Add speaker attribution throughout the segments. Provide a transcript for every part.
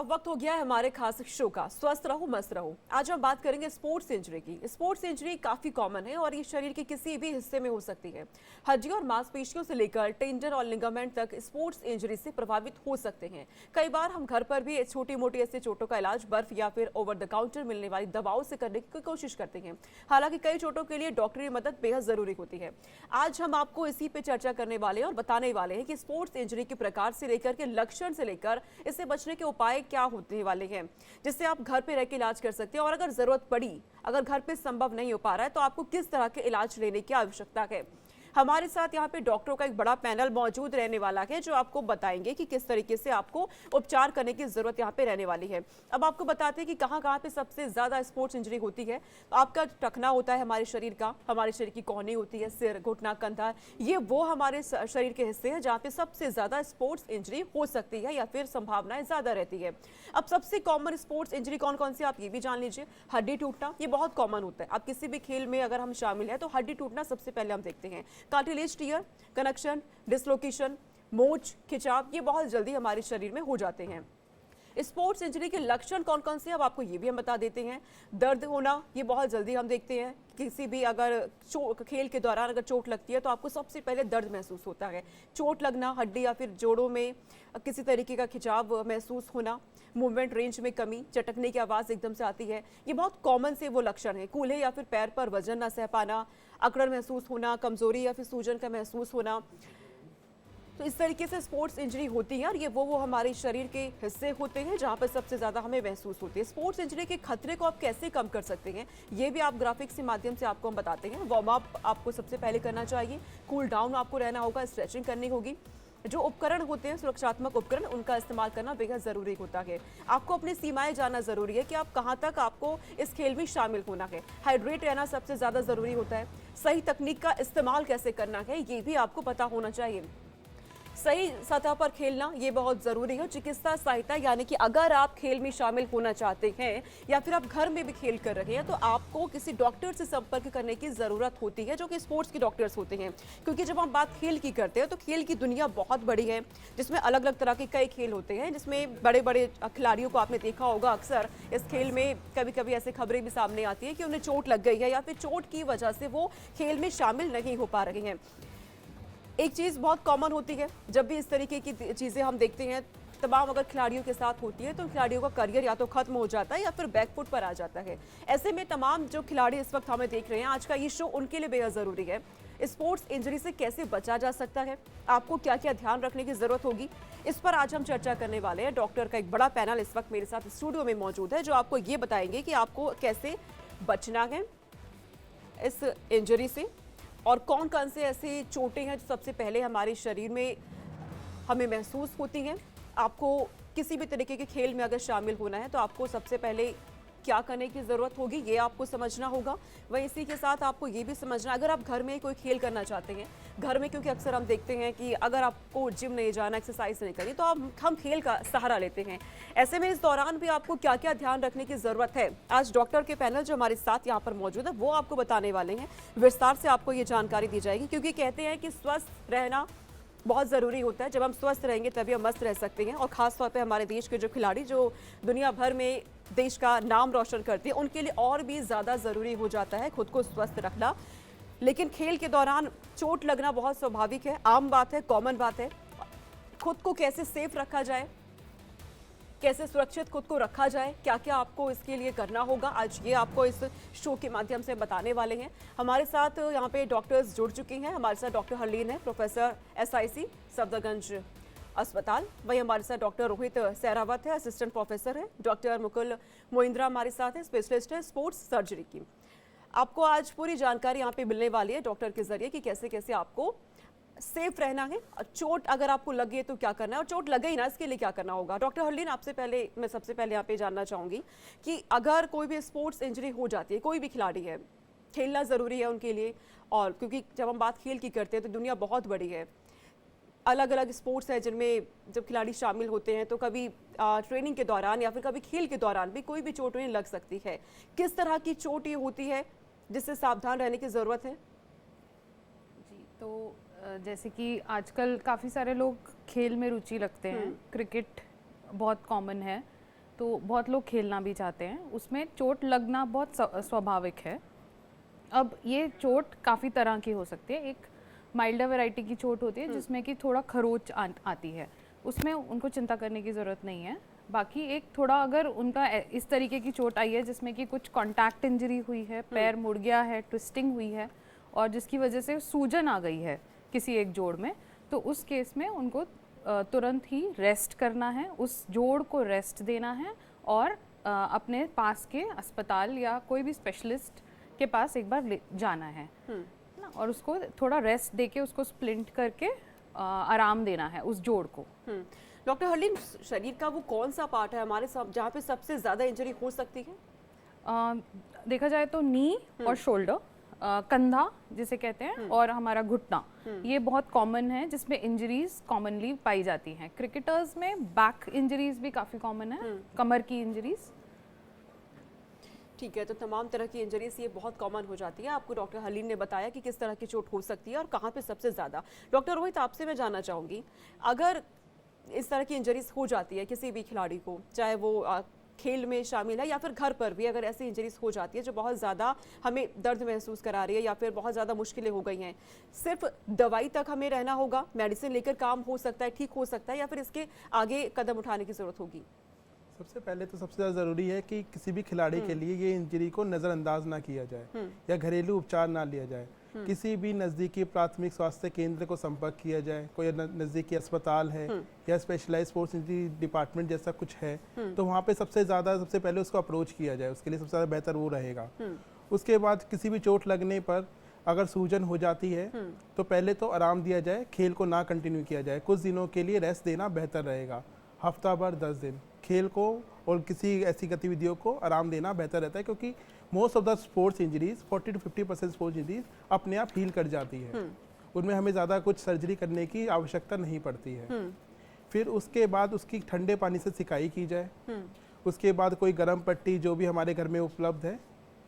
Speaker 1: अब वक्त हो गया है हमारे खास शो का, स्वस्थ रहो मस्त रहो। आज हम बात करेंगे स्पोर्ट्स इंजरी की। स्पोर्ट्स इंजरी काफी कॉमन है और ये शरीर के किसी भी हिस्से में हो सकती है। हड्डियों और मांसपेशियों से लेकर टेंडन और लिगामेंट तक स्पोर्ट्स इंजरी से प्रभावित हो सकते हैं। कई बार हम घर पर भी छोटी मोटी ऐसी चोटों का इलाज बर्फ या फिर ओवर द काउंटर मिलने वाली दवाओं से करने की कोशिश करते हैं। हालांकि कई चोटों के लिए डॉक्टरी मदद बेहद जरूरी होती है। आज हम आपको इसी पे चर्चा करने वाले हैं और बताने वाले हैं कि स्पोर्ट्स इंजरी के प्रकार से लेकर के लक्षण से लेकर इससे बचने के उपाय क्या होने वाले हैं, जिससे आप घर पे रह के इलाज कर सकते हैं। और अगर जरूरत पड़ी, अगर घर पे संभव नहीं हो पा रहा है, तो आपको किस तरह के इलाज लेने की आवश्यकता है। हमारे साथ यहाँ पे डॉक्टरों का एक बड़ा पैनल मौजूद रहने वाला है, जो आपको बताएंगे कि किस तरीके से आपको उपचार करने की जरूरत यहाँ पे रहने वाली है। अब आपको बताते हैं कि कहाँ कहाँ पे सबसे ज्यादा स्पोर्ट्स इंजरी होती है। तो आपका टखना होता है हमारे शरीर का, हमारे शरीर की कोहनी होती है, सिर, घुटना, कंधा, ये वो हमारे शरीर के हिस्से हैं जहाँ पे सबसे ज्यादा स्पोर्ट्स इंजरी हो सकती है या फिर संभावनाएं ज्यादा रहती है। अब सबसे कॉमन स्पोर्ट्स इंजरी कौन कौन सी आप ये भी जान लीजिए। हड्डी टूटना, ये बहुत कॉमन होता है। आप किसी भी खेल में अगर हम शामिल है तो हड्डी टूटना सबसे पहले हम देखते हैं। कार्टिलेज टियर, कनेक्शन, डिसलोकेशन, मोच, खिंचाव, ये बहुत जल्दी हमारे शरीर में हो जाते हैं। स्पोर्ट्स इंजरी के लक्षण कौन कौन से, अब आपको ये भी हम बता देते हैं। दर्द होना, ये बहुत जल्दी हम देखते हैं। किसी भी अगर खेल के दौरान अगर चोट लगती है तो आपको सबसे पहले दर्द महसूस होता है। चोट लगना, हड्डी या फिर जोड़ों में किसी तरीके का खिंचाव महसूस होना, मूवमेंट रेंज में कमी, चटकने की आवाज़ एकदम से आती है, ये बहुत कॉमन से वो लक्षण है। कूल्हे या फिर पैर पर वजन न सह पाना, अकड़न महसूस होना, कमजोरी या फिर सूजन का महसूस होना, तो इस तरीके से स्पोर्ट्स इंजरी होती है। और ये वो हमारे शरीर के हिस्से होते हैं जहाँ पर सबसे ज़्यादा हमें महसूस होती है। स्पोर्ट्स इंजरी के खतरे को आप कैसे कम कर सकते हैं, ये भी आप ग्राफिक्स के माध्यम से आपको हम बताते हैं। वार्म अप आपको सबसे पहले करना चाहिए, कूल डाउन आपको रहना होगा, स्ट्रेचिंग करनी होगी। जो उपकरण होते हैं, सुरक्षात्मक उपकरण, उनका इस्तेमाल करना बेहद ज़रूरी होता है। आपको अपनी सीमाएं जानना ज़रूरी है कि आप कहाँ तक आपको इस खेल में शामिल होना है। हाइड्रेट रहना सबसे ज़्यादा ज़रूरी होता है। सही तकनीक का इस्तेमाल कैसे करना है, ये भी आपको पता होना चाहिए। सही सतह पर खेलना, ये बहुत ज़रूरी है। चिकित्सा सहायता, यानी कि अगर आप खेल में शामिल होना चाहते हैं या फिर आप घर में भी खेल कर रहे हैं तो आपको किसी डॉक्टर से संपर्क करने की ज़रूरत होती है, जो कि स्पोर्ट्स के डॉक्टर्स होते हैं। क्योंकि जब हम बात खेल की करते हैं तो खेल की दुनिया बहुत बड़ी है, जिसमें अलग अलग तरह के कई खेल होते हैं, जिसमें बड़े बड़े खिलाड़ियों को आपने देखा होगा। अक्सर इस खेल में कभी कभी ऐसे खबरें भी सामने आती है कि उन्हें चोट लग गई है या फिर चोट की वजह से वो खेल में शामिल नहीं हो पा रहे हैं। एक चीज़ बहुत कॉमन होती है, जब भी इस तरीके की चीज़ें हम देखते हैं, तमाम अगर खिलाड़ियों के साथ होती है तो खिलाड़ियों का करियर या तो खत्म हो जाता है या फिर बैकफुट पर आ जाता है। ऐसे में तमाम जो खिलाड़ी इस वक्त हमें देख रहे हैं, आज का ये शो उनके लिए बेहद ज़रूरी है। स्पोर्ट्स इंजरी से कैसे बचा जा सकता है, आपको क्या क्या ध्यान रखने की ज़रूरत होगी, इस पर आज हम चर्चा करने वाले हैं। डॉक्टर का एक बड़ा पैनल इस वक्त मेरे साथ स्टूडियो में मौजूद है, जो आपको ये बताएंगे कि आपको कैसे बचना है इस इंजरी से, और कौन कौन से ऐसी चोटें हैं जो सबसे पहले हमारे शरीर में हमें महसूस होती हैं। आपको किसी भी तरीके के खेल में अगर शामिल होना है तो आपको सबसे पहले क्या करने की ज़रूरत होगी, ये आपको समझना होगा। वहीं इसी के साथ आपको ये भी समझना, अगर आप घर में कोई खेल करना चाहते हैं, घर में, क्योंकि अक्सर हम देखते हैं कि अगर आपको जिम नहीं जाना, एक्सरसाइज नहीं करनी, तो हम खेल का सहारा लेते हैं। ऐसे में इस दौरान भी आपको क्या क्या ध्यान रखने की ज़रूरत है, आज डॉक्टर के पैनल जो हमारे साथ यहाँ पर मौजूद है वो आपको बताने वाले हैं। विस्तार से आपको ये जानकारी दी जाएगी, क्योंकि कहते हैं कि स्वस्थ रहना बहुत ज़रूरी होता है। जब हम स्वस्थ रहेंगे तभी हम मस्त रह सकते हैं। और ख़ास तौर पे हमारे देश के जो खिलाड़ी जो दुनिया भर में देश का नाम रोशन करते हैं, उनके लिए और भी ज़्यादा ज़रूरी हो जाता है खुद को स्वस्थ रखना। लेकिन खेल के दौरान चोट लगना बहुत स्वाभाविक है, आम बात है, कॉमन बात है। खुद को कैसे सेफ रखा जाए, कैसे सुरक्षित खुद को रखा जाए, क्या क्या आपको इसके लिए करना होगा, आज ये आपको इस शो के माध्यम से बताने वाले हैं। हमारे साथ यहाँ पे डॉक्टर्स जुड़ चुके हैं। हमारे साथ डॉक्टर हरलीन है, प्रोफेसर SIC सफदरगंज अस्पताल। वहीं हमारे साथ डॉक्टर रोहित सहरावत है, असिस्टेंट प्रोफेसर है। डॉक्टर मुकुल मोहिंद्रा हमारे साथ है, स्पेशलिस्ट है स्पोर्ट्स सर्जरी की। आपको आज पूरी जानकारी यहाँ पे मिलने वाली है डॉक्टर के जरिए कि कैसे कैसे आपको सेफ रहना है। चोट अगर आपको लगे तो क्या करना है, और चोट लगे ही ना, इसके लिए क्या करना होगा। डॉक्टर हरलीन, आपसे पहले मैं सबसे पहले यहाँ पे जानना चाहूँगी कि अगर कोई भी स्पोर्ट्स इंजरी हो जाती है, कोई भी खिलाड़ी है, खेलना ज़रूरी है उनके लिए, और क्योंकि जब हम बात खेल की करते हैं तो दुनिया बहुत बड़ी है, अलग अलग स्पोर्ट्स है जिनमें जब खिलाड़ी शामिल होते हैं तो कभी ट्रेनिंग के दौरान या फिर कभी खेल के दौरान भी कोई भी चोट उन्हें लग सकती है। किस तरह की चोट ये होती है जिससे सावधान रहने की ज़रूरत है?
Speaker 2: जी, तो जैसे कि आजकल काफ़ी सारे लोग खेल में रुचि रखते हैं। क्रिकेट बहुत कॉमन है, तो बहुत लोग खेलना भी चाहते हैं, उसमें चोट लगना बहुत स्वाभाविक है। अब ये चोट काफ़ी तरह की हो सकती है। एक माइल्डर वैरायटी की चोट होती है जिसमें कि थोड़ा खरोच आती है, उसमें उनको चिंता करने की ज़रूरत नहीं है। बाकी एक थोड़ा अगर उनका इस तरीके की चोट आई है जिसमें कि कुछ कॉन्टैक्ट इंजरी हुई है, पैर मुड़ गया है, ट्विस्टिंग हुई है और जिसकी वजह से सूजन आ गई है किसी एक जोड़ में, तो उस केस में उनको तुरंत ही रेस्ट करना है, उस जोड़ को रेस्ट देना है और अपने पास के अस्पताल या कोई भी स्पेशलिस्ट के पास एक बार जाना है ना, और उसको थोड़ा रेस्ट देके उसको स्प्लिंट करके आराम देना है उस जोड़ को।
Speaker 1: डॉक्टर हरलीन, शरीर का वो कौन सा पार्ट है हमारे जहाँ पे सबसे ज़्यादा इंजरी हो सकती है?
Speaker 2: देखा जाए तो नी और शोल्डर, कंधा जिसे कहते हैं, और हमारा घुटना, ये बहुत कॉमन है जिसमें इंजरीज कॉमनली पाई जाती हैं। क्रिकेटर्स में बैक इंजरीज भी काफ़ी कॉमन है, कमर की इंजरीज।
Speaker 1: ठीक है, तो तमाम तरह की इंजरीज ये बहुत कॉमन हो जाती है। आपको डॉक्टर हरलीन ने बताया कि किस तरह की चोट हो सकती है और कहाँ पे सबसे ज़्यादा। डॉक्टर रोहित, आपसे मैं जानना चाहूँगी, अगर इस तरह की इंजरीज हो जाती है किसी भी खिलाड़ी को, चाहे वो खेल में शामिल है या फिर घर पर भी, अगर ऐसी इंजरीज हो जाती है जो बहुत ज़्यादा हमें दर्द महसूस करा रही है या फिर बहुत ज़्यादा मुश्किलें हो गई हैं, सिर्फ दवाई तक हमें रहना होगा, मेडिसिन लेकर काम हो सकता है, ठीक हो सकता है, या फिर इसके आगे कदम उठाने की ज़रूरत होगी?
Speaker 3: सबसे पहले तो सबसे ज़्यादा ज़रूरी है कि किसी भी खिलाड़ी के लिए ये इंजरी को नज़रअंदाज ना किया जाए या घरेलू उपचार ना लिया जाए। किसी भी नज़दीकी प्राथमिक स्वास्थ्य केंद्र को संपर्क किया जाए, कोई नज़दीकी अस्पताल है या स्पेशलाइज स्पोर्ट्स इंजरी डिपार्टमेंट जैसा कुछ है, तो वहाँ पे सबसे पहले उसको अप्रोच किया जाए, उसके लिए सबसे ज़्यादा बेहतर वो रहेगा। उसके बाद किसी भी चोट लगने पर अगर सूजन हो जाती है तो पहले तो आराम दिया जाए, खेल को ना कंटिन्यू किया जाए, कुछ दिनों के लिए रेस्ट देना बेहतर रहेगा। हफ्ता भर 10 दिन खेल को और किसी ऐसी गतिविधियों को आराम देना बेहतर रहता है, क्योंकि most of the sports injuries 40 to 50% sports injuries अपने आप हील कर जाती है, उनमें हमें ज़्यादा कुछ सर्जरी करने की आवश्यकता नहीं पड़ती है। फिर उसके बाद उसकी ठंडे पानी से सिकाई की जाए, उसके बाद कोई गर्म पट्टी जो भी हमारे घर में उपलब्ध है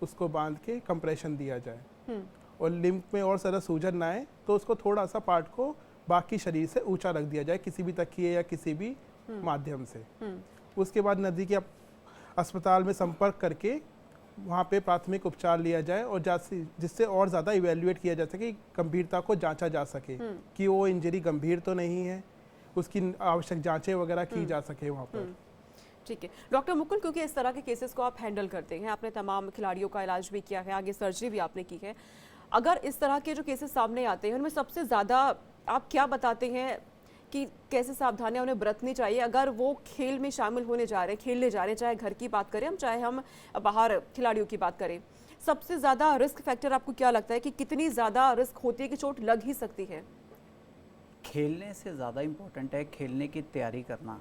Speaker 3: उसको बांध के कंप्रेशन दिया जाए, और लिम्फ में और ज़्यादा सूजन ना आए तो उसको थोड़ा सा पार्ट को बाकी शरीर से ऊंचा रख दिया जाए किसी भी तकिए या किसी भी माध्यम से। उसके बाद नज़दीकी अस्पताल में संपर्क करके वहाँ पे प्राथमिक उपचार लिया जाए और जिससे और ज़्यादा इवेल्युएट किया जा सके, गंभीरता को जांचा जा सके कि वो इंजरी गंभीर तो नहीं है, उसकी आवश्यक जांचें वगैरह की जा सके वहाँ पर।
Speaker 1: ठीक है डॉक्टर मुकुल, क्योंकि इस तरह के केसेस को आप हैंडल करते हैं, आपने तमाम खिलाड़ियों का इलाज भी किया है, आगे सर्जरी भी आपने की है, अगर इस तरह के जो केसेस सामने आते हैं उनमें सबसे ज़्यादा आप क्या बताते हैं कि कैसे सावधानियां उन्हें बरतनी चाहिए अगर वो खेल में शामिल होने जा रहे हैं, खेलने जा रहे हैं, चाहे घर की बात करें हम, चाहे हम बाहर खिलाड़ियों की बात करें, सबसे ज़्यादा रिस्क फैक्टर आपको क्या लगता है कि कितनी ज़्यादा रिस्क होती है कि चोट लग ही सकती है?
Speaker 4: खेलने से ज़्यादा इम्पोर्टेंट है खेलने की तैयारी करना।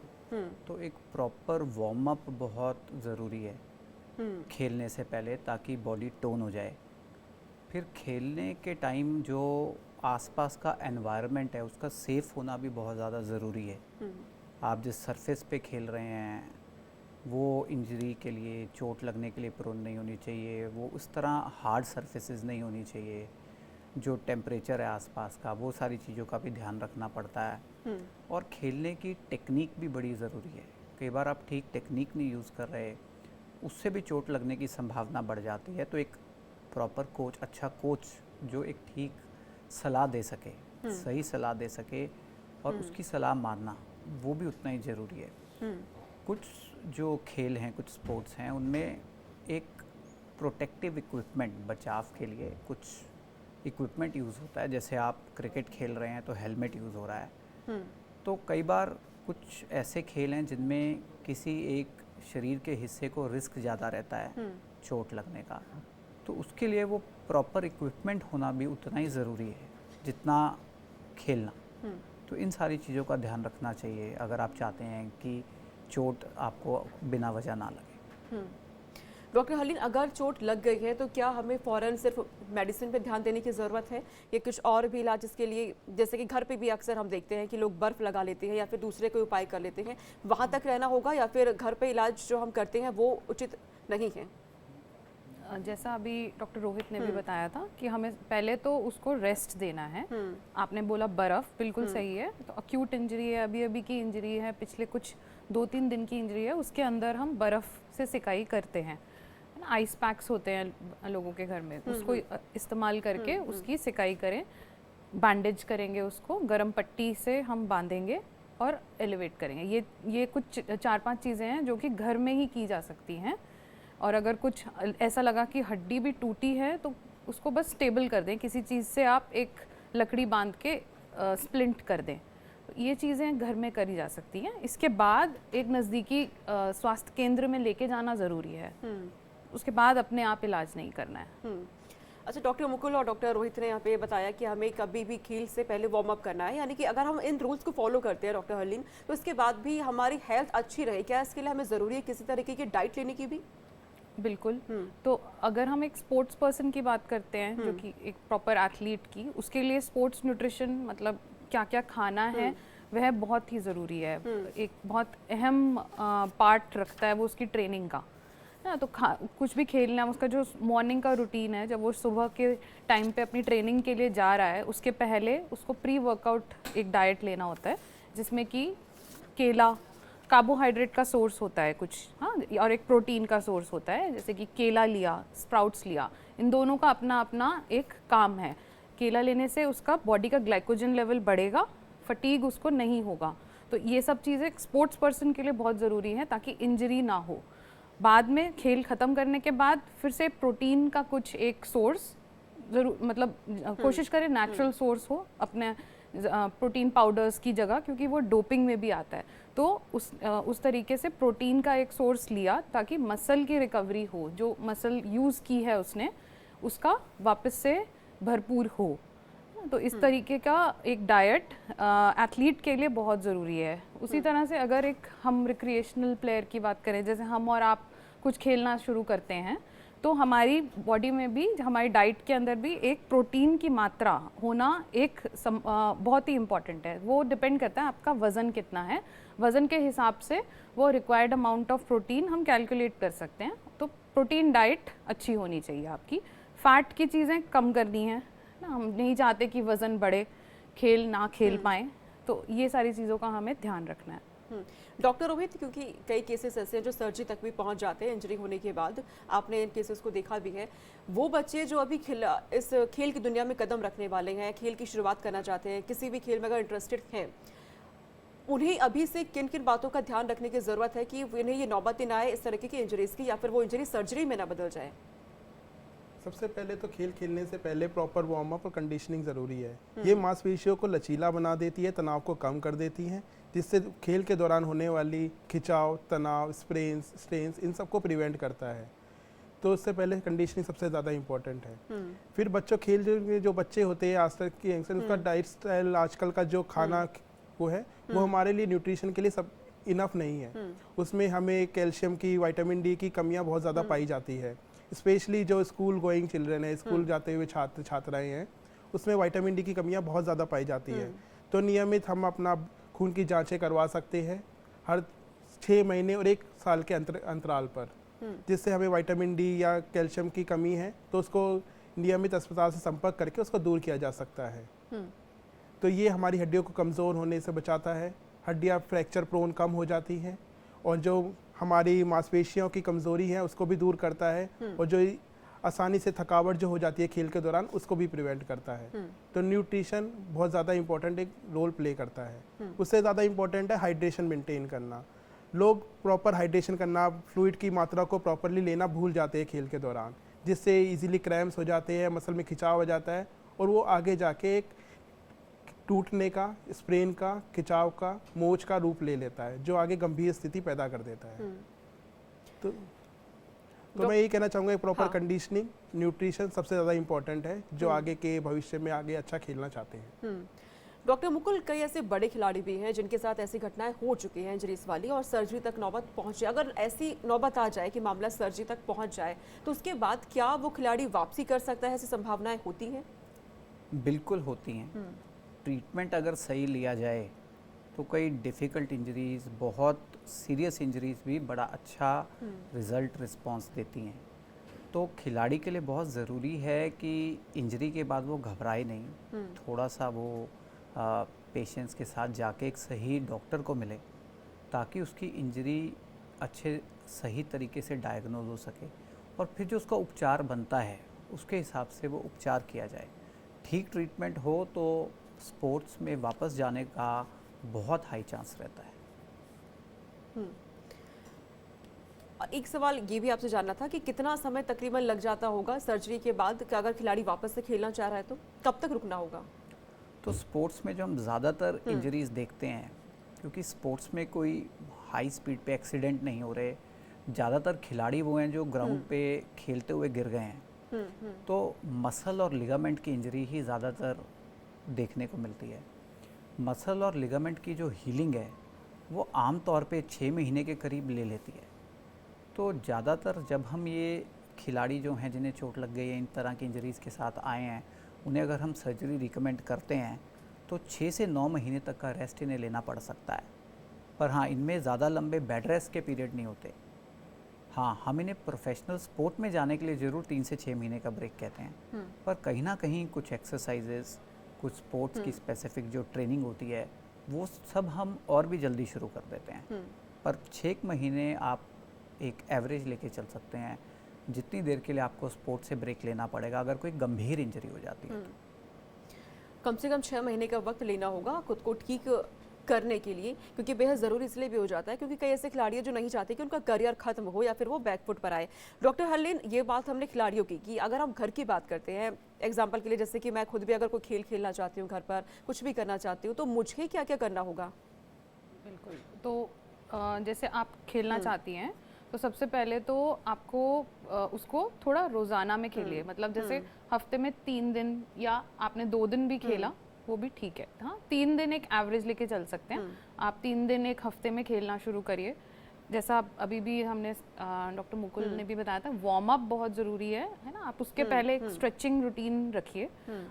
Speaker 4: तो एक प्रॉपर वार्म अप बहुत ज़रूरी है खेलने से पहले, ताकि बॉडी टोन हो जाए। फिर खेलने के टाइम जो आसपास का एनवायरनमेंट है उसका सेफ़ होना भी बहुत ज़्यादा ज़रूरी है। आप जिस सरफेस पे खेल रहे हैं वो इंजरी के लिए, चोट लगने के लिए प्रोन नहीं होनी चाहिए, वो उस तरह हार्ड सरफेसेस नहीं होनी चाहिए, जो टेम्परेचर है आसपास का, वो सारी चीज़ों का भी ध्यान रखना पड़ता है। और खेलने की टेक्निक भी बड़ी ज़रूरी है। कई बार आप ठीक टेक्निक नहीं यूज़ कर रहे, उससे भी चोट लगने की संभावना बढ़ जाती है। तो एक प्रॉपर कोच, अच्छा कोच जो एक ठीक सलाह दे सके, सही सलाह दे सके और उसकी सलाह मानना, वो भी उतना ही ज़रूरी है। कुछ जो खेल हैं, कुछ स्पोर्ट्स हैं, उनमें एक प्रोटेक्टिव इक्विपमेंट, बचाव के लिए कुछ इक्विपमेंट यूज़ होता है। जैसे आप क्रिकेट खेल रहे हैं तो हेलमेट यूज़ हो रहा है। तो कई बार कुछ ऐसे खेल हैं जिनमें किसी एक शरीर के हिस्से को रिस्क ज़्यादा रहता है चोट लगने का, तो उसके लिए वो प्रॉपर इक्विपमेंट होना भी उतना ही ज़रूरी है जितना खेलना। तो इन सारी चीज़ों का ध्यान रखना चाहिए अगर आप चाहते हैं कि चोट आपको बिना वजह ना लगे।
Speaker 1: डॉक्टर हरलीन, अगर चोट लग गई है तो क्या हमें फ़ौरन सिर्फ मेडिसिन पे ध्यान देने की ज़रूरत है या कुछ और भी इलाज इसके लिए, जैसे कि घर पे भी अक्सर हम देखते हैं कि लोग बर्फ़ लगा लेते हैं या फिर दूसरे कोई उपाय कर लेते हैं, वहाँ तक रहना होगा या फिर घर पे इलाज जो हम करते हैं वो उचित नहीं है?
Speaker 2: जैसा अभी डॉक्टर रोहित ने भी बताया था कि हमें पहले तो उसको रेस्ट देना है। आपने बोला बर्फ़, बिल्कुल सही है। तो अक्यूट इंजरी है, अभी अभी की इंजरी है, पिछले कुछ 2-3 दिन की इंजरी है उसके अंदर हम बर्फ़ से सिकाई करते हैं, है ना। आइस पैक्स होते हैं लोगों के घर में, उसको इस्तेमाल करके उसकी सिकाई करें, बैंडेज करेंगे उसको, गर्म पट्टी से हम बांधेंगे और एलिवेट करेंगे। ये कुछ 4-5 चीज़ें हैं जो कि घर में ही की जा सकती हैं। और अगर कुछ ऐसा लगा कि हड्डी भी टूटी है तो उसको बस स्टेबल कर दें, किसी चीज़ से आप एक लकड़ी बांध के स्प्लिंट कर दें। ये चीज़ें घर में करी जा सकती हैं। इसके बाद एक नज़दीकी स्वास्थ्य केंद्र में लेके जाना ज़रूरी है, उसके बाद अपने आप इलाज नहीं करना है।
Speaker 1: अच्छा, डॉक्टर मुकुल और डॉक्टर रोहित ने यहाँ पे बताया कि हमें कभी भी खेल से पहले वार्म अप करना है, यानी कि अगर हम इन रूल्स को फॉलो करते हैं डॉक्टर हरलीन, तो इसके बाद भी हमारी हेल्थ अच्छी रहे। क्या इसके लिए हमें ज़रूरी है किसी तरीके की डाइट लेने की भी?
Speaker 2: बिल्कुल। तो अगर हम एक स्पोर्ट्स पर्सन की बात करते हैं जो कि एक प्रॉपर एथलीट की, उसके लिए स्पोर्ट्स न्यूट्रिशन मतलब क्या क्या खाना है वह बहुत ही ज़रूरी है। एक बहुत अहम पार्ट रखता है वो उसकी ट्रेनिंग का, है ना। तो कुछ भी खेलना, उसका जो मॉर्निंग का रूटीन है, जब वो सुबह के टाइम पे अपनी ट्रेनिंग के लिए जा रहा है उसके पहले उसको प्री वर्कआउट एक डाइट लेना होता है, जिसमें कि केला कार्बोहाइड्रेट का सोर्स होता है कुछ, हाँ, और एक प्रोटीन का सोर्स होता है, जैसे कि केला लिया, स्प्राउट्स लिया, इन दोनों का अपना अपना एक काम है। केला लेने से उसका बॉडी का ग्लाइकोजन लेवल बढ़ेगा, फटीग उसको नहीं होगा। तो ये सब चीज़ें स्पोर्ट्स पर्सन के लिए बहुत ज़रूरी है ताकि इंजरी ना हो। बाद में खेल ख़त्म करने के बाद फिर से प्रोटीन का कुछ एक सोर्स ज़रूर, मतलब कोशिश करें नेचुरल सोर्स हो अपने प्रोटीन पाउडर्स की जगह, क्योंकि वो डोपिंग में भी आता है। तो उस तरीके से प्रोटीन का एक सोर्स लिया ताकि मसल की रिकवरी हो, जो मसल यूज़ की है उसने उसका वापस से भरपूर हो। तो इस तरीके का एक डाइट एथलीट के लिए बहुत ज़रूरी है। उसी तरह से अगर एक हम रिक्रिएशनल प्लेयर की बात करें, जैसे हम और आप कुछ खेलना शुरू करते हैं, तो हमारी बॉडी में भी, हमारी डाइट के अंदर भी एक प्रोटीन की मात्रा होना एक बहुत ही इम्पॉर्टेंट है। वो डिपेंड करता है आपका वज़न कितना है, वज़न के हिसाब से वो रिक्वायर्ड अमाउंट ऑफ प्रोटीन हम कैलकुलेट कर सकते हैं। तो प्रोटीन डाइट अच्छी होनी चाहिए आपकी। फ़ैट की चीज़ें कम करनी है ना, हम नहीं चाहते कि वज़न बढ़े, खेल ना खेल पाएँ, तो ये सारी चीज़ों का हमें ध्यान रखना है।
Speaker 1: डॉक्टर रोहित, क्योंकि कई केसेस ऐसे हैं जो सर्जरी तक भी पहुंच जाते हैं इंजरी होने के बाद, आपने इन केसेस को देखा भी है। वो बच्चे जो अभी इस खेल की दुनिया में कदम रखने वाले हैं, खेल की शुरुआत करना चाहते हैं, किसी भी खेल में अगर इंटरेस्टेड हैं, उन्हें अभी से किन किन बातों का ध्यान रखने की ज़रूरत है कि उन्हें ये नौबत ना आए इस तरीके की इंजरीज की, या फिर वो इंजरी सर्जरी में ना बदल जाए?
Speaker 3: सबसे पहले तो खेल खेलने से पहले प्रॉपर वार्म अप और कंडीशनिंग ज़रूरी है। ये मांसपेशियों को लचीला बना देती है, तनाव को कम कर देती है, जिससे खेल के दौरान होने वाली खिंचाव, तनाव, स्ट्रेन्स इन सबको प्रिवेंट करता है। तो उससे पहले कंडीशनिंग सबसे ज़्यादा इंपॉर्टेंट है। फिर बच्चों जो बच्चे होते हैं आज तक की यंगस्टर, उसका डाइट स्टाइल, आजकल का जो खाना वो है, वो हमारे लिए न्यूट्रिशन के लिए सब इनफ नहीं है। उसमें हमें कैल्शियम की, विटामिन डी की कमियाँ बहुत ज़्यादा पाई जाती है। स्पेशली जो स्कूल गोइंग चिल्ड्रन है, स्कूल जाते हुए छात्र छात्राएं हैं, उसमें विटामिन डी की कमियां बहुत ज़्यादा पाई जाती है। तो नियमित हम अपना खून की जांचें करवा सकते हैं हर 6 महीने और 1 साल के अंतराल पर, जिससे हमें विटामिन डी या कैल्शियम की कमी है तो उसको नियमित अस्पताल से संपर्क करके उसको दूर किया जा सकता है। तो ये हमारी हड्डियों को कमज़ोर होने से बचाता है, हड्डियाँ फ्रैक्चर प्रोन कम हो जाती हैं, और जो हमारी मांसपेशियों की कमज़ोरी है उसको भी दूर करता है, और जो आसानी से थकावट जो हो जाती है खेल के दौरान उसको भी प्रिवेंट करता है। तो न्यूट्रिशन बहुत ज़्यादा इंपॉर्टेंट एक रोल प्ले करता है। उससे ज़्यादा इंपॉर्टेंट है हाइड्रेशन मेंटेन करना। लोग प्रॉपर हाइड्रेशन करना, फ्लूइड की मात्रा को प्रॉपरली लेना भूल जाते हैं खेल के दौरान, जिससे इजीली क्रैम्प्स हो जाते हैं, मसल में खिंचाव हो जाता है, और वो आगे जाके एक टूटने का, स्प्रेन का, खिंचाव का, मोच का रूप ले लेता है, जो आगे गंभीर स्थिति पैदा कर देता है। तो मैं यही कहना चाहूँगा, प्रॉपर कंडीशनिंग, न्यूट्रिशन सबसे ज़्यादा इंपॉर्टेंट है जो आगे के भविष्य में आगे अच्छा खेलना चाहते हैं।
Speaker 1: डॉक्टर मुकुल, कई ऐसे बड़े खिलाड़ी भी हैं जिनके साथ ऐसी घटनाएं हो चुकी हैं इंजरीज वाली, और सर्जरी तक नौबत पहुंच जाए। अगर ऐसी नौबत आ जाए कि मामला सर्जरी तक पहुंच जाए, तो उसके बाद क्या वो खिलाड़ी वापसी कर सकता है? ऐसी संभावनाएं होती हैं?
Speaker 4: बिल्कुल होती हैं। ट्रीटमेंट अगर सही लिया जाए तो कई डिफ़िकल्ट इंजरीज़, बहुत सीरियस इंजरीज़ भी बड़ा अच्छा रिज़ल्ट रिस्पॉन्स देती हैं। तो खिलाड़ी के लिए बहुत ज़रूरी है कि इंजरी के बाद वो घबराए नहीं, थोड़ा सा वो पेशेंस के साथ जाके एक सही डॉक्टर को मिले, ताकि उसकी इंजरी अच्छे सही तरीके से डायग्नोज हो सके और फिर जो उसका उपचार बनता है उसके हिसाब से वो उपचार किया जाए। ठीक ट्रीटमेंट हो तो स्पोर्ट्स में वापस जाने का बहुत हाई चांस रहता है।
Speaker 1: एक सवाल ये भी आपसे जानना था कि कितना समय तकरीबन लग जाता होगा सर्जरी के बाद कि अगर खिलाड़ी वापस से खेलना चाह रहा है तो कब तक रुकना होगा?
Speaker 4: तो स्पोर्ट्स में जो हम ज़्यादातर इंजरीज देखते हैं, क्योंकि स्पोर्ट्स में कोई हाई स्पीड पे एक्सीडेंट नहीं हो रहे, ज़्यादातर खिलाड़ी वो हैं जो ग्राउंड पे खेलते हुए गिर गए हैं, तो मसल और लिगामेंट की इंजरी ही ज़्यादातर देखने को मिलती है। मसल और लिगामेंट की जो हीलिंग है वो आम तौर पे 6 महीने के करीब ले लेती है। तो ज़्यादातर जब हम ये खिलाड़ी जो हैं जिन्हें चोट लग गई है, इन तरह की इंजरीज़ के साथ आए हैं, उन्हें अगर हम सर्जरी रिकमेंड करते हैं तो 6 से 9 महीने तक का रेस्ट इन्हें लेना पड़ सकता है। पर हाँ, इनमें ज़्यादा लंबे बेड रेस्ट के पीरियड नहीं होते। हाँ, हम इन्हें प्रोफेशनल स्पोर्ट में जाने के लिए ज़रूर 3 से 6 महीने का ब्रेक कहते हैं, पर कहीं ना कहीं कुछ एक्सरसाइजेस, कुछ स्पोर्ट्स की स्पेसिफिक जो ट्रेनिंग होती है वो सब हम और भी जल्दी शुरू कर देते हैं। पर 6 महीने आप एक एवरेज लेके चल सकते हैं, जितनी देर के लिए आपको स्पोर्ट से ब्रेक लेना पड़ेगा अगर कोई गंभीर इंजरी हो जाती है।
Speaker 1: कम से कम 6 महीने का वक्त लेना होगा खुद को ठीक करने के लिए, क्योंकि बेहद ज़रूरी इसलिए भी हो जाता है क्योंकि कई ऐसे खिलाड़ी हैं जो नहीं चाहते कि उनका करियर खत्म हो या फिर वो बैकफुट पर आए। डॉक्टर हरलीन, ये बात हमने खिलाड़ियों की कि अगर हम घर की बात करते हैं, एग्जाम्पल के लिए जैसे कि मैं खुद भी अगर कोई खेल खेलना चाहती हूँ, घर पर कुछ भी करना चाहती हूँ, तो मुझे क्या क्या करना होगा?
Speaker 2: बिल्कुल। तो जैसे आप खेलना चाहती हैं तो सबसे पहले तो आपको उसको थोड़ा रोज़ाना में खेलिए, मतलब जैसे हफ्ते में 3 दिन या आपने 2 दिन भी खेला वो भी ठीक है। हाँ, 3 दिन एक एवरेज लेके चल सकते हैं। आप 3 दिन एक हफ्ते में खेलना शुरू करिए। जैसा अभी भी हमने डॉक्टर मुकुल ने भी बताया था, वार्म अप बहुत ज़रूरी है ना। आप उसके पहले एक स्ट्रेचिंग रूटीन रखिए।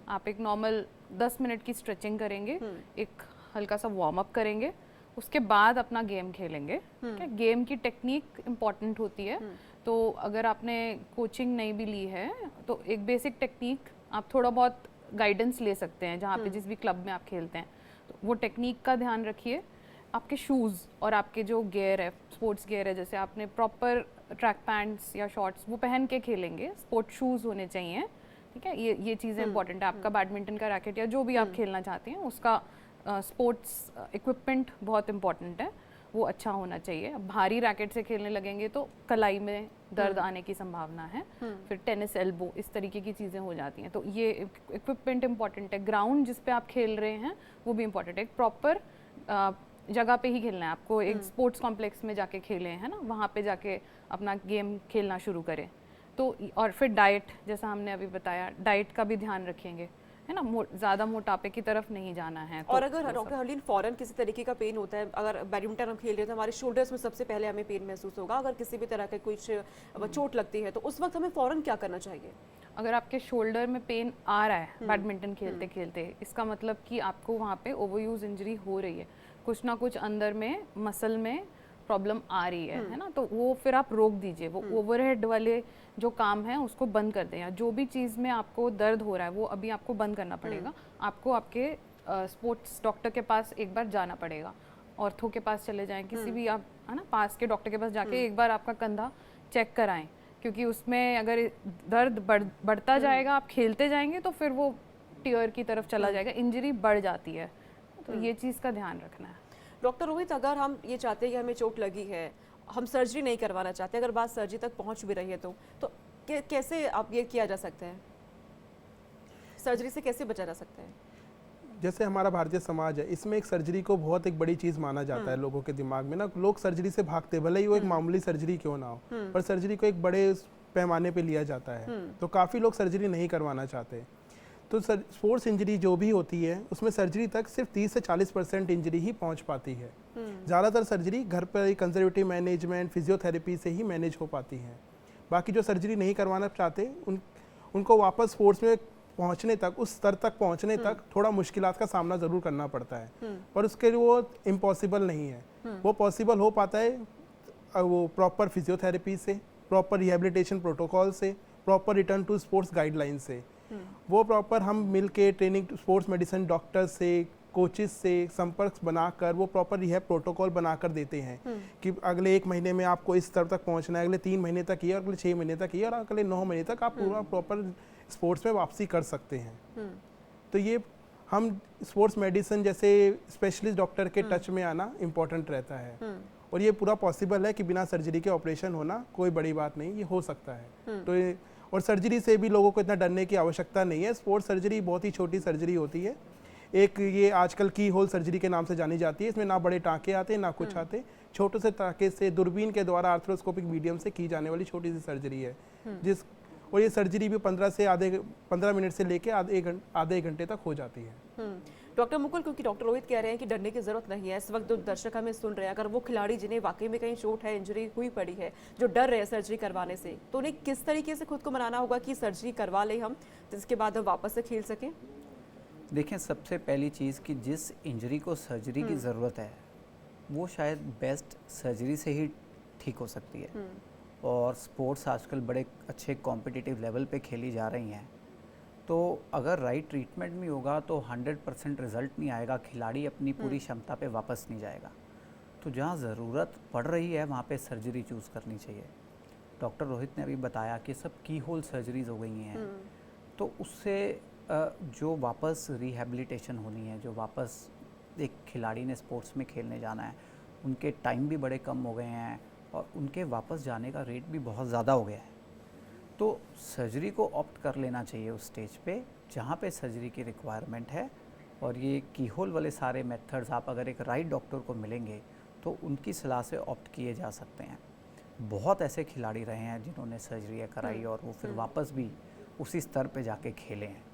Speaker 2: आप एक नॉर्मल 10 मिनट की स्ट्रेचिंग करेंगे, एक हल्का सा वार्म अप करेंगे, उसके बाद अपना गेम खेलेंगे। गेम की टेक्निक इम्पॉर्टेंट होती है, तो अगर आपने कोचिंग नहीं भी ली है तो एक बेसिक टेक्निक आप थोड़ा बहुत गाइडेंस ले सकते हैं जहाँ पे जिस भी क्लब में आप खेलते हैं, तो वो टेक्निक का ध्यान रखिए। आपके शूज़ और आपके जो गियर है, स्पोर्ट्स गियर है, जैसे आपने प्रॉपर ट्रैक पैंट्स या शॉर्ट्स वो पहन के खेलेंगे, स्पोर्ट्स शूज़ होने चाहिए, ठीक है। ये चीज़ें इंपॉर्टेंट है। आपका बैडमिंटन का रैकेट या जो भी आप खेलना चाहते हैं उसका स्पोर्ट्स इक्विपमेंट बहुत इंपॉर्टेंट है, वो अच्छा होना चाहिए। भारी रैकेट से खेलने लगेंगे तो कलाई में दर्द आने की संभावना है, फिर टेनिस एल्बो, इस तरीके की चीज़ें हो जाती हैं। तो ये इक्विपमेंट इंपॉर्टेंट है। ग्राउंड जिस पे आप खेल रहे हैं वो भी इंपॉर्टेंट है। एक प्रॉपर जगह पे ही खेलना है आपको, एक स्पोर्ट्स कॉम्प्लेक्स में जाके खेलें, है ना, वहाँ पे जाके अपना गेम खेलना शुरू करें। तो और फिर डाइट, जैसा हमने अभी बताया, डाइट का भी ध्यान रखेंगे, है ना, ज़्यादा मोटापे की तरफ नहीं जाना है।
Speaker 1: और अगर डॉक्टर हरलीन फौरन किसी तरीके का पेन होता है, अगर बैडमिंटन हम खेल रहे हैं तो हमारे शोल्डर्स में सबसे पहले हमें पेन महसूस होगा, अगर किसी भी तरह का कुछ चोट लगती है तो उस वक्त हमें फौरन क्या करना चाहिए?
Speaker 2: अगर आपके शोल्डर में पेन आ रहा है बैडमिंटन खेलते खेलते, इसका मतलब कि आपको वहाँ पे ओवरयूज इंजरी हो रही है, कुछ ना कुछ अंदर में मसल में प्रॉब्लम आ रही है ना, तो वो फिर आप रोक दीजिए। वो ओवरहेड वाले जो काम है उसको बंद कर दें, या जो भी चीज़ में आपको दर्द हो रहा है वो अभी आपको बंद करना पड़ेगा। आपको आपके स्पोर्ट्स डॉक्टर के पास एक बार जाना पड़ेगा, ऑर्थो के पास चले जाएं, किसी भी आप, है ना, पास के डॉक्टर के पास जाके एक बार आपका कंधा चेक कराएं, क्योंकि उसमें अगर दर्द बढ़ता जाएगा, आप खेलते जाएंगे तो फिर वो टियर की तरफ चला जाएगा, इंजरी बढ़ जाती है। तो ये चीज़ का ध्यान रखना है।
Speaker 1: डॉक्टर रोहित, अगर हम ये चाहते हैं कि हमें चोट लगी है, हम सर्जरी नहीं करवाना चाहते, अगर बात सर्जरी तक पहुंच भी रही है तो कैसे आप ये किया जा सकता है, सर्जरी से कैसे बचा जा सकता है?
Speaker 3: जैसे हमारा भारतीय समाज है, इसमें एक सर्जरी को बहुत एक बड़ी चीज़ माना जाता है लोगों के दिमाग में ना। लोग सर्जरी से भागते, भले ही वो एक मामूली सर्जरी क्यों ना हो, पर सर्जरी को एक बड़े पैमाने पे लिया जाता है, तो काफ़ी लोग सर्जरी नहीं करवाना चाहते। तो स्पोर्ट्स इंजरी जो भी होती है उसमें सर्जरी तक सिर्फ 30 से 40% इंजरी ही पहुंच पाती है। ज़्यादातर सर्जरी घर पर कंजर्वेटिव मैनेजमेंट, फिजियोथेरेपी से ही मैनेज हो पाती है। बाकी जो सर्जरी नहीं करवाना चाहते उनको वापस स्पोर्ट्स में पहुंचने तक, उस स्तर तक पहुंचने तक थोड़ा मुश्किलात का सामना ज़रूर करना पड़ता है, पर उसके लिए वो इम्पॉसिबल नहीं है। वो पॉसिबल हो पाता है वो प्रॉपर फिजियोथेरेपी से, प्रॉपर रिहेबिलिटेशन प्रोटोकॉल से, proper return to sports guideline से। वो प्रॉपर हम मिल के ट्रेनिंग स्पोर्ट्स मेडिसिन डॉक्टर से, कोचेस से संपर्क बनाकर वो प्रॉपर रिहैब प्रोटोकॉल बनाकर देते हैं कि अगले 1 महीने में आपको इस स्तर तक पहुंचना है, अगले 3 महीने तक ये, और अगले 6 महीने तक ये, और अगले 9 महीने तक आप पूरा प्रॉपर स्पोर्ट्स में वापसी कर सकते हैं। तो ये हम स्पोर्ट्स मेडिसिन जैसे स्पेशलिस्ट डॉक्टर के टच में आना इम्पोर्टेंट रहता है, और ये पूरा पॉसिबल है कि बिना सर्जरी के ऑपरेशन होना कोई बड़ी बात नहीं, ये हो सकता है। तो ये, और सर्जरी से भी लोगों को इतना डरने की आवश्यकता नहीं है। स्पोर्ट्स सर्जरी बहुत ही छोटी सर्जरी होती है। एक ये आजकल की होल सर्जरी के नाम से जानी जाती है। इसमें ना बड़े टाँके आते ना कुछ आते, छोटे से टाँके से दूरबीन के द्वारा आर्थ्रोस्कोपिक मीडियम से की जाने वाली छोटी सी सर्जरी है, और ये सर्जरी भी 15 मिनट से लेके आधे घंटे तक हो जाती है।
Speaker 1: डॉक्टर मुकुल, क्योंकि डॉक्टर रोहित कह रहे हैं कि डरने की जरूरत नहीं है, इस वक्त जो दर्शक हमें सुन रहे हैं, अगर वो खिलाड़ी जिन्हें वाकई में कहीं चोट है, इंजरी हुई पड़ी है, जो डर रहे हैं सर्जरी करवाने से, तो उन्हें किस तरीके से खुद को मनाना होगा कि सर्जरी करवा लें हम, जिसके बाद हम वापस से खेल सकें?
Speaker 4: देखें, सबसे पहली चीज़ कि जिस इंजरी को सर्जरी की ज़रूरत है वो शायद बेस्ट सर्जरी से ही ठीक हो सकती है। और स्पोर्ट्स आजकल बड़े अच्छे कॉम्पिटिटिव लेवल पे खेली जा रही हैं, तो अगर राइट ट्रीटमेंट नहीं होगा तो 100% रिज़ल्ट नहीं आएगा, खिलाड़ी अपनी पूरी क्षमता पे वापस नहीं जाएगा। तो जहाँ ज़रूरत पड़ रही है वहाँ पे सर्जरी चूज़ करनी चाहिए। डॉक्टर रोहित ने अभी बताया कि सब की होल सर्जरीज हो गई हैं, तो उससे जो वापस रिहैबिलिटेशन होनी है, जो वापस एक खिलाड़ी ने स्पोर्ट्स में खेलने जाना है, उनके टाइम भी बड़े कम हो गए हैं और उनके वापस जाने का रेट भी बहुत ज़्यादा हो गया है। तो सर्जरी को ऑप्ट कर लेना चाहिए उस स्टेज पे जहाँ पे सर्जरी की रिक्वायरमेंट है। और ये कीहोल वाले सारे मेथड्स आप अगर एक राइट डॉक्टर को मिलेंगे तो उनकी सलाह से ऑप्ट किए जा सकते हैं। बहुत ऐसे खिलाड़ी रहे हैं जिन्होंने सर्जरी कराई और वो फिर वापस भी उसी स्तर पे जाके खेले हैं।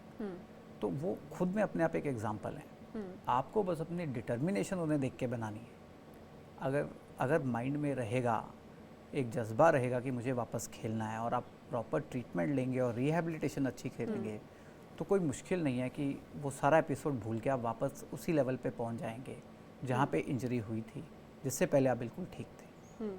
Speaker 4: तो वो खुद में अपने आप एक एग्जाम्पल है। आपको बस अपनी डिटर्मिनेशन उन्हें देख के बनानी है। अगर माइंड में रहेगा, एक जज्बा रहेगा कि मुझे वापस खेलना है, और आप प्रॉपर ट्रीटमेंट लेंगे और रिहैबिलिटेशन अच्छी करेंगे, तो कोई मुश्किल नहीं है कि वो सारा एपिसोड भूल के आप वापस उसी लेवल पे पहुंच जाएंगे जहाँ पे इंजरी हुई थी, जिससे पहले आप बिल्कुल ठीक थे।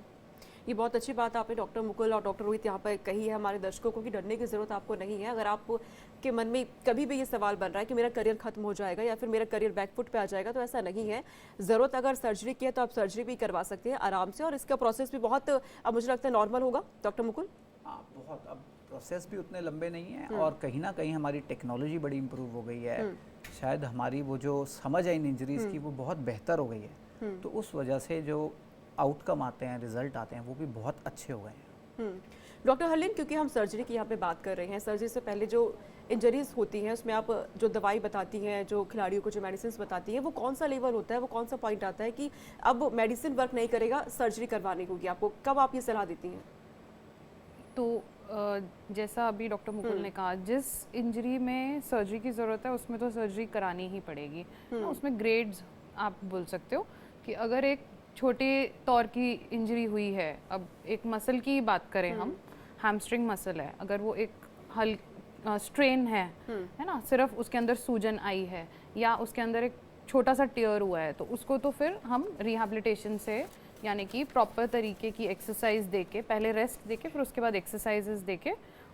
Speaker 1: ये बहुत अच्छी बात आपने डॉक्टर मुकुल और डॉक्टर रोहित यहाँ पर कही है हमारे दर्शकों को कि डरने की ज़रूरत आपको नहीं है। अगर आपके मन में कभी भी ये सवाल बन रहा है कि मेरा करियर खत्म हो जाएगा या फिर मेरा करियर बैकफुट पे आ जाएगा, तो ऐसा नहीं है। ज़रूरत अगर सर्जरी की है तो आप सर्जरी भी करवा सकते हैं आराम से, और इसका प्रोसेस भी बहुत, अब मुझे लगता है, नॉर्मल होगा। डॉक्टर मुकुल?
Speaker 4: हाँ, बहुत। अब प्रोसेस भी उतने लंबे नहीं हैं, और कहीं ना कहीं हमारी टेक्नोलॉजी बड़ी इम्प्रूव हो गई है। शायद हमारी वो जो समझ है इन इंजरीज़ की वो बहुत बेहतर हो गई है। तो उस वजह से जो आउटकम आते हैं, रिजल्ट आते हैं, वो भी बहुत अच्छे हो गए हैं।
Speaker 1: डॉक्टर हरलीन, क्योंकि हम सर्जरी की यहाँ पे बात कर रहे हैं, सर्जरी से पहले जो इंजरीज होती हैं उसमें आप जो दवाई बताती हैं, जो खिलाड़ियों को जो मेडिसिन बताती हैं, वो कौन सा लेवल होता है, वो कौन सा पॉइंट आता है कि अब मेडिसिन वर्क नहीं करेगा, सर्जरी करवानी होगी आपको? कब आप ये सलाह देती हैं?
Speaker 2: तो जैसा अभी डॉक्टर मुकुल ने कहा, जिस इंजरी में सर्जरी की ज़रूरत है उसमें तो सर्जरी करानी ही पड़ेगी। उसमें ग्रेड्स आप बोल सकते हो कि अगर एक छोटे तौर की इंजरी हुई है, अब एक मसल की बात करें हम, हैमस्ट्रिंग मसल है, अगर वो एक स्ट्रेन है ना, सिर्फ उसके अंदर सूजन आई है या उसके अंदर एक छोटा सा टियर हुआ है, तो उसको तो फिर हम रिहैबिलिटेशन से, यानी कि प्रॉपर तरीके की एक्सरसाइज देके, पहले रेस्ट देके फिर उसके बाद एक्सरसाइजेस देके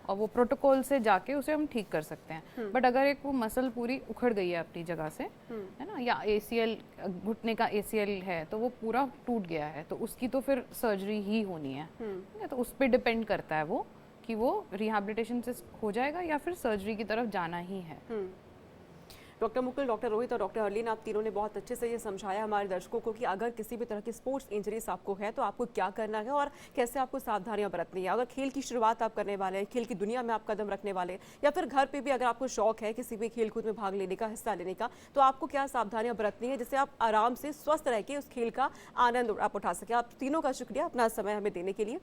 Speaker 2: और वो प्रोटोकॉल से जाके उसे हम ठीक कर सकते हैं। बट अगर एक वो मसल पूरी उखड़ गई है अपनी जगह से, है ना, या ACL, घुटने का ACL है तो वो पूरा टूट गया है, तो उसकी तो फिर सर्जरी ही होनी है। तो उस पर डिपेंड करता है वो कि वो रिहैबिलिटेशन से हो जाएगा या फिर सर्जरी की तरफ जाना ही है।
Speaker 1: डॉक्टर मुकुल, डॉक्टर रोहित और डॉक्टर हरलीन, आप तीनों ने बहुत अच्छे से ये समझाया हमारे दर्शकों को कि अगर किसी भी तरह की स्पोर्ट्स इंजरीज आपको है तो आपको क्या करना है और कैसे आपको सावधानियां बरतनी है। अगर खेल की शुरुआत आप करने वाले हैं, खेल की दुनिया में आप कदम रखने वाले हैं, या फिर घर पे भी अगर आपको शौक है किसी भी खेल कूद में भाग लेने का, हिस्सा लेने का, तो आपको क्या सावधानियां बरतनी है जिससे आप आराम से स्वस्थ रह के उस खेल का आनंद आप उठा सकें। आप तीनों का शुक्रिया अपना समय हमें देने के लिए।